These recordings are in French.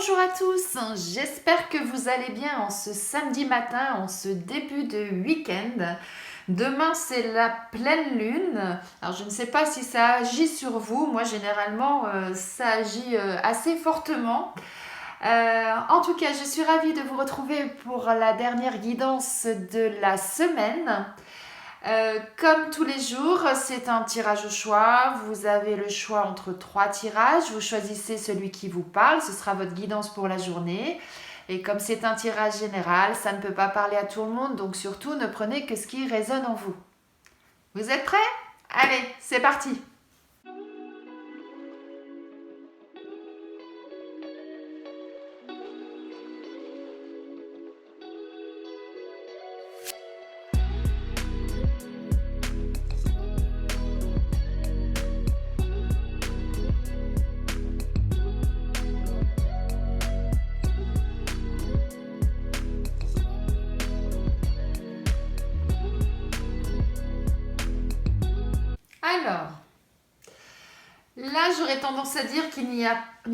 Bonjour à tous, j'espère que vous allez bien en ce samedi matin, en ce début de week-end. Demain c'est la pleine lune, alors je ne sais pas si ça agit sur vous, moi généralement ça agit assez fortement. En tout cas, je suis ravie de vous retrouver pour la dernière guidance de la semaine. Comme tous les jours, c'est un tirage au choix. Vous avez le choix entre 3 tirages. Vous choisissez celui qui vous parle. Ce sera votre guidance pour la journée. Et comme c'est un tirage général, ça ne peut pas parler à tout le monde. Donc surtout, ne prenez que ce qui résonne en vous. Vous êtes prêts? Allez, c'est parti! Alors, là, j'aurais tendance à dire qu'il n'y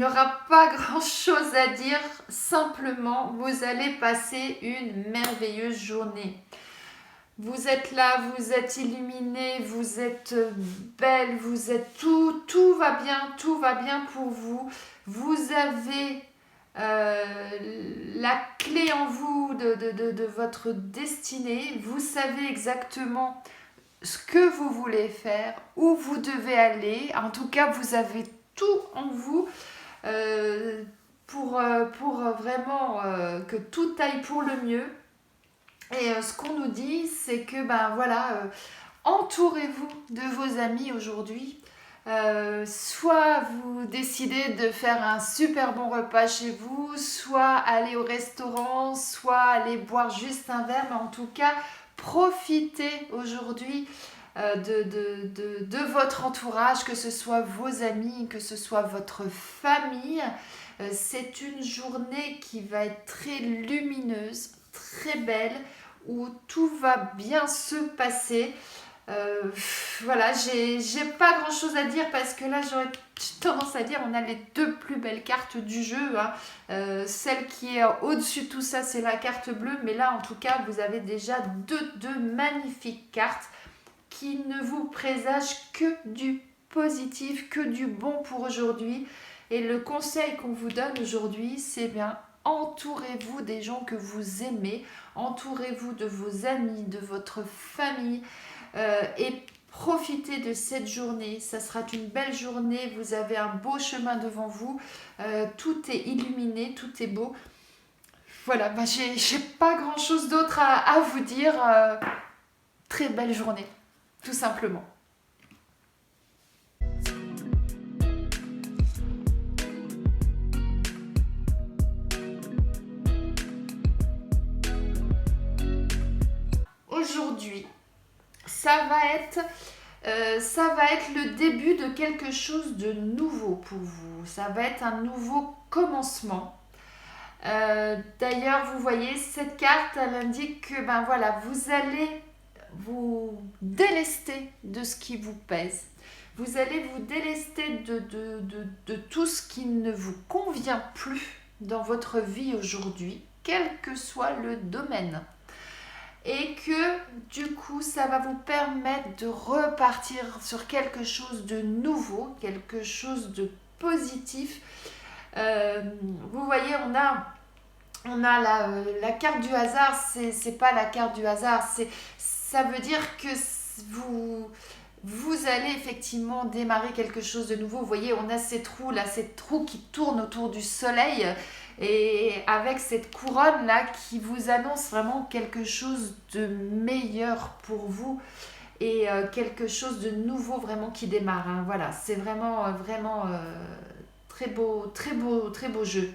aura pas grand-chose à dire. Simplement, vous allez passer une merveilleuse journée. Vous êtes là, vous êtes illuminé, vous êtes belle, vous êtes tout va bien pour vous. Vous avez la clé en vous de votre destinée. Vous savez exactement ce que vous voulez faire, où vous devez aller. En tout cas, vous avez tout en vous pour vraiment que tout aille pour le mieux. Et ce qu'on nous dit, c'est que entourez-vous de vos amis aujourd'hui. Soit vous décidez de faire un super bon repas chez vous, soit aller au restaurant, soit aller boire juste un verre, mais en tout cas, profitez aujourd'hui de votre entourage, que ce soit vos amis, que ce soit votre famille. C'est une journée qui va être très lumineuse, très belle, où tout va bien se passer. Voilà, j'ai pas grand chose à dire parce que là j'aurais tendance à dire on a les 2 plus belles cartes du jeu. Celle qui est au-dessus de tout ça, c'est la carte bleue, mais là en tout cas vous avez déjà deux magnifiques cartes qui ne vous présagent que du positif, que du bon pour aujourd'hui. Et le conseil qu'on vous donne aujourd'hui, c'est bien entourez-vous des gens que vous aimez, entourez-vous de vos amis, de votre famille et profitez de cette journée. Ça sera une belle journée, vous avez un beau chemin devant vous, tout est illuminé, tout est beau. Voilà, j'ai pas grand chose d'autre à vous dire. Très belle journée, tout simplement. Aujourd'hui, ça va être le début de quelque chose de nouveau pour vous. Ça va être un nouveau commencement. D'ailleurs, vous voyez, cette carte, elle indique que vous allez vous délester de ce qui vous pèse. Vous allez vous délester de tout ce qui ne vous convient plus dans votre vie aujourd'hui, quel que soit le domaine. Et que du coup ça va vous permettre de repartir sur quelque chose de nouveau, quelque chose de positif. Vous voyez, on a la carte du hasard, c'est pas la carte du hasard, ça veut dire que vous allez effectivement démarrer quelque chose de nouveau. Vous voyez, on a ces trous qui tournent autour du soleil et avec cette couronne là qui vous annonce vraiment quelque chose de meilleur pour vous et quelque chose de nouveau vraiment qui démarre. Voilà, c'est vraiment très beau jeu.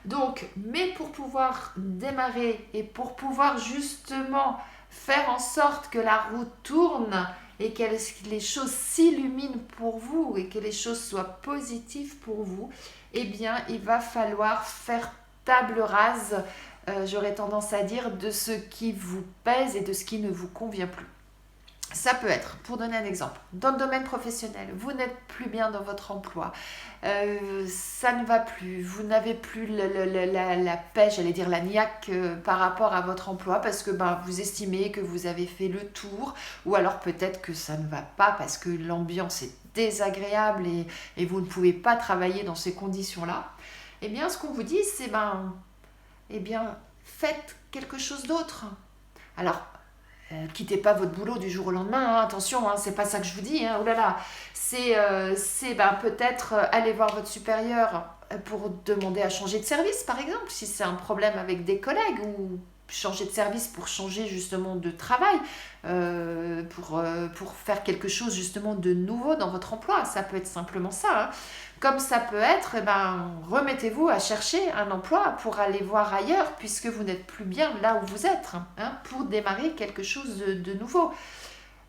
Donc, mais pour pouvoir démarrer et pour pouvoir justement faire en sorte que la roue tourne et que les choses s'illuminent pour vous et que les choses soient positives pour vous, eh bien, il va falloir faire table rase, j'aurais tendance à dire, de ce qui vous pèse et de ce qui ne vous convient plus. Ça peut être, pour donner un exemple, dans le domaine professionnel, vous n'êtes plus bien dans votre emploi, ça ne va plus, vous n'avez plus la pêche, j'allais dire la niaque par rapport à votre emploi parce que vous estimez que vous avez fait le tour, ou alors peut-être que ça ne va pas parce que l'ambiance est désagréable et vous ne pouvez pas travailler dans ces conditions-là. Eh bien, ce qu'on vous dit, c'est eh bien, faites quelque chose d'autre. Alors, quittez pas votre boulot du jour au lendemain, hein, attention, hein, c'est pas ça que je vous dis, hein, oh là là. C'est peut-être aller voir votre supérieur pour demander à changer de service, par exemple, si c'est un problème avec des collègues, ou changer de service pour changer justement de travail, pour faire quelque chose justement de nouveau dans votre emploi. Ça peut être simplement ça, hein. Comme ça peut être, remettez-vous à chercher un emploi pour aller voir ailleurs, puisque vous n'êtes plus bien là où vous êtes, hein, pour démarrer quelque chose de nouveau.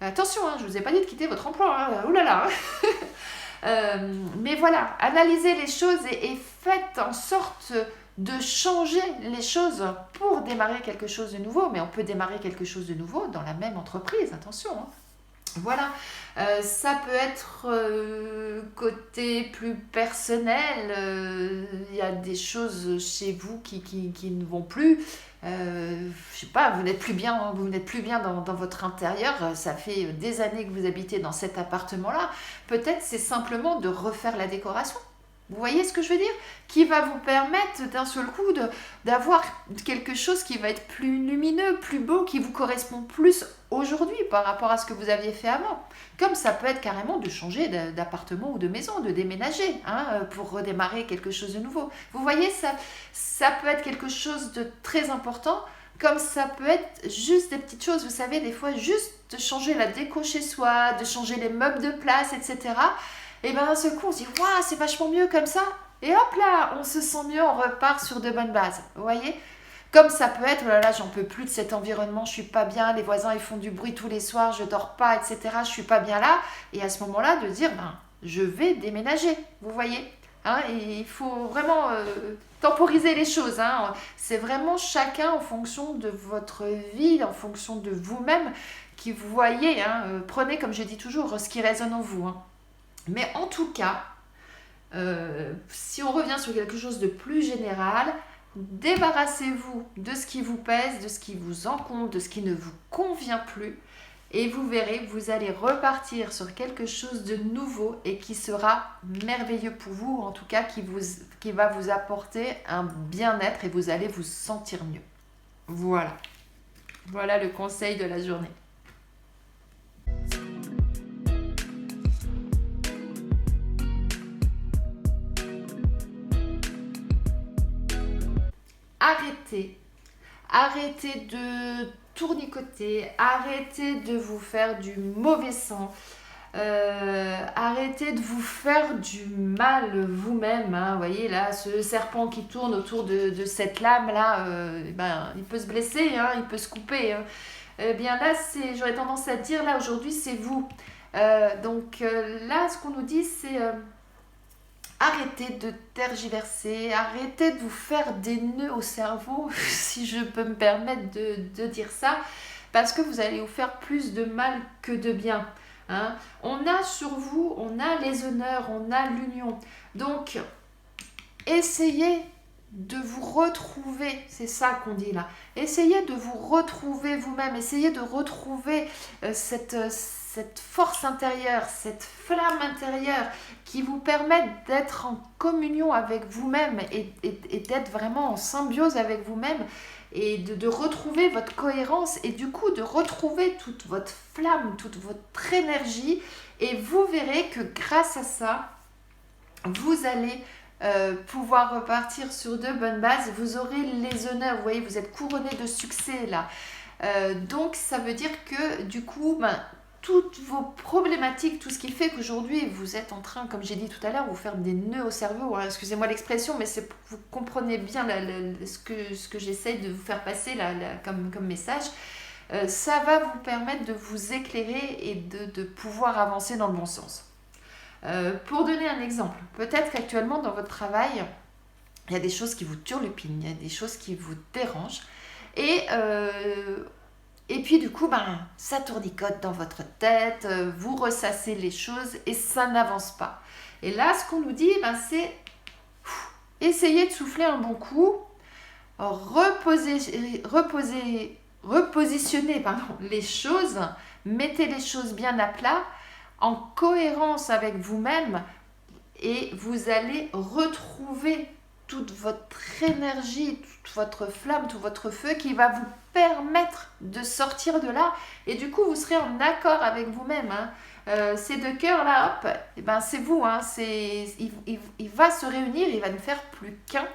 Attention, hein, je ne vous ai pas dit de quitter votre emploi, hein, oulala, hein. Mais voilà, analysez les choses et faites en sorte de changer les choses pour démarrer quelque chose de nouveau. Mais on peut démarrer quelque chose de nouveau dans la même entreprise, attention, hein. Voilà, ça peut être côté plus personnel, il y a des choses chez vous qui ne vont plus. Je sais pas, vous n'êtes plus bien, dans votre intérieur, ça fait des années que vous habitez dans cet appartement-là. Peut-être c'est simplement de refaire la décoration. Vous voyez ce que je veux dire? Qui va vous permettre d'un seul coup d'avoir quelque chose qui va être plus lumineux, plus beau, qui vous correspond plus aujourd'hui par rapport à ce que vous aviez fait avant. Comme ça peut être carrément de changer d'appartement ou de maison, de déménager, hein, pour redémarrer quelque chose de nouveau. Vous voyez, ça peut être quelque chose de très important, comme ça peut être juste des petites choses. Vous savez, des fois, juste de changer la déco chez soi, de changer les meubles de place, etc. Et d'un seul coup, on se dit, waouh, c'est vachement mieux comme ça. Et hop là, on se sent mieux, on repart sur de bonnes bases. Vous voyez? Comme ça peut être, oh là là, j'en peux plus de cet environnement, je suis pas bien, les voisins ils font du bruit tous les soirs, je dors pas, etc. Je suis pas bien là. Et à ce moment-là, de dire, je vais déménager. Vous voyez? Hein, et il faut vraiment temporiser les choses, hein. C'est vraiment chacun en fonction de votre vie, en fonction de vous-même, qui vous voyez, hein. Prenez, comme je dis toujours, ce qui résonne en vous, hein. Mais en tout cas, si on revient sur quelque chose de plus général, débarrassez-vous de ce qui vous pèse, de ce qui vous encombre, de ce qui ne vous convient plus, et vous verrez, vous allez repartir sur quelque chose de nouveau et qui sera merveilleux pour vous, ou en tout cas qui va vous apporter un bien-être et vous allez vous sentir mieux. Voilà. Voilà le conseil de la journée. Arrêtez de tournicoter, arrêtez de vous faire du mauvais sang, arrêtez de vous faire du mal vous-même, hein. Vous voyez là, ce serpent qui tourne autour de cette lame là, il peut se blesser, hein, il peut se couper, hein. Eh bien là, j'aurais tendance à dire, là aujourd'hui c'est vous. Donc là, ce qu'on nous dit, c'est arrêtez de tergiverser, arrêtez de vous faire des nœuds au cerveau, si je peux me permettre de dire ça, parce que vous allez vous faire plus de mal que de bien, hein. On a sur vous, on a les honneurs, on a l'union. Donc, essayez de vous retrouver, c'est ça qu'on dit là. Essayez de vous retrouver vous-même, essayez de retrouver cette force intérieure, cette flamme intérieure qui vous permet d'être en communion avec vous-même et d'être vraiment en symbiose avec vous-même et de retrouver votre cohérence et du coup de retrouver toute votre flamme, toute votre énergie, et vous verrez que grâce à ça, vous allez pouvoir repartir sur de bonnes bases. Vous aurez les honneurs, vous voyez, vous êtes couronné de succès là. Donc ça veut dire que du coup, toutes vos problématiques, tout ce qui fait qu'aujourd'hui vous êtes en train, comme j'ai dit tout à l'heure, vous faire des nœuds au cerveau, hein, excusez-moi l'expression, mais c'est pour que vous compreniez bien ce que j'essaye de vous faire passer comme message. Ça va vous permettre de vous éclairer et de pouvoir avancer dans le bon sens. Pour donner un exemple, peut-être qu'actuellement dans votre travail, il y a des choses qui vous turlupinent, il y a des choses qui vous dérangent, et Et puis du coup, ça tournicote dans votre tête, vous ressassez les choses et ça n'avance pas. Et là, ce qu'on nous dit, c'est essayez de souffler un bon coup, repositionner les choses, mettez les choses bien à plat, en cohérence avec vous-même, et vous allez retrouver toute votre énergie, toute votre flamme, tout votre feu qui va vous permettre de sortir de là. Et du coup, vous serez en accord avec vous-même. Ces deux cœurs-là, hop, c'est vous. Il va se réunir, il va ne faire plus qu'un.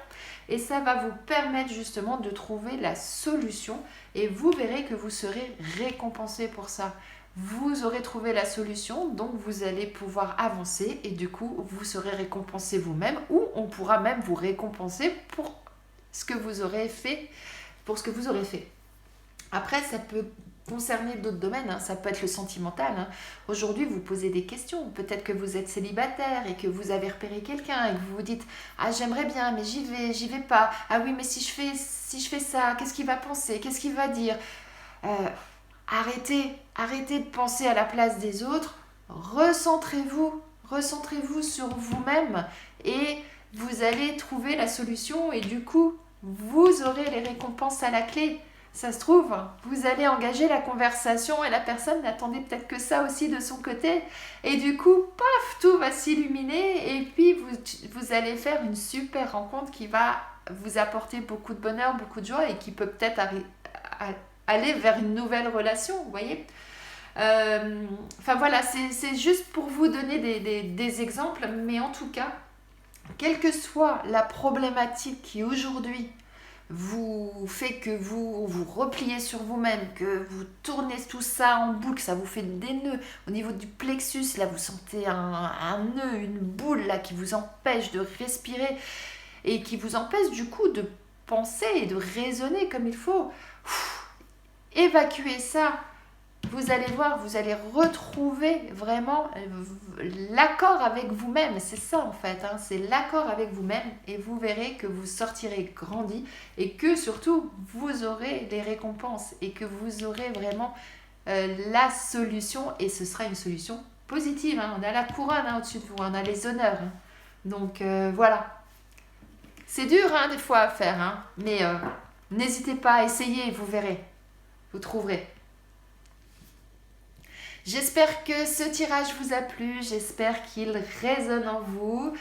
Et ça va vous permettre justement de trouver la solution. Et vous verrez que vous serez récompensé pour ça. Vous aurez trouvé la solution, donc vous allez pouvoir avancer et du coup, vous serez récompensé vous-même ou on pourra même vous récompenser pour ce que vous aurez fait, Après, ça peut concerner d'autres domaines, ça peut être le sentimental. Aujourd'hui, vous posez des questions. Peut-être que vous êtes célibataire et que vous avez repéré quelqu'un et que vous vous dites « Ah, j'aimerais bien, mais j'y vais pas. Ah oui, mais si je fais ça, qu'est-ce qu'il va penser? Qu'est-ce qu'il va dire ?» Arrêtez de penser à la place des autres, recentrez-vous sur vous-même et vous allez trouver la solution et du coup, vous aurez les récompenses à la clé. Ça se trouve, vous allez engager la conversation et la personne n'attendait peut-être que ça aussi de son côté. Et du coup, paf, tout va s'illuminer et puis vous allez faire une super rencontre qui va vous apporter beaucoup de bonheur, beaucoup de joie et qui peut peut-être aller vers une nouvelle relation, vous voyez. Voilà, c'est juste pour vous donner des exemples, mais en tout cas, quelle que soit la problématique qui aujourd'hui vous fait que vous repliez sur vous-même, que vous tournez tout ça en boucle, ça vous fait des nœuds au niveau du plexus, là vous sentez un nœud, une boule là qui vous empêche de respirer et qui vous empêche du coup de penser et de raisonner comme il faut. Évacuez ça, vous allez voir, vous allez retrouver vraiment l'accord avec vous-même. C'est ça en fait, c'est l'accord avec vous-même et vous verrez que vous sortirez grandi et que surtout vous aurez les récompenses et que vous aurez vraiment la solution et ce sera une solution positive. On a la couronne au-dessus de vous, on a les honneurs. Donc voilà. C'est dur des fois à faire, mais n'hésitez pas à essayer, vous verrez. Vous trouverez. J'espère que ce tirage vous a plu, j'espère qu'il résonne en vous.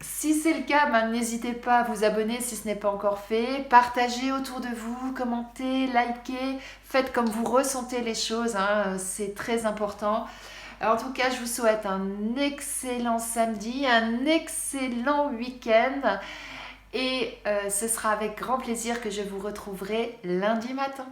Si c'est le cas, n'hésitez pas à vous abonner si ce n'est pas encore fait. Partagez autour de vous, commentez, likez, faites comme vous ressentez les choses, c'est très important. En tout cas, je vous souhaite un excellent samedi, un excellent week-end. Et ce sera avec grand plaisir que je vous retrouverai lundi matin.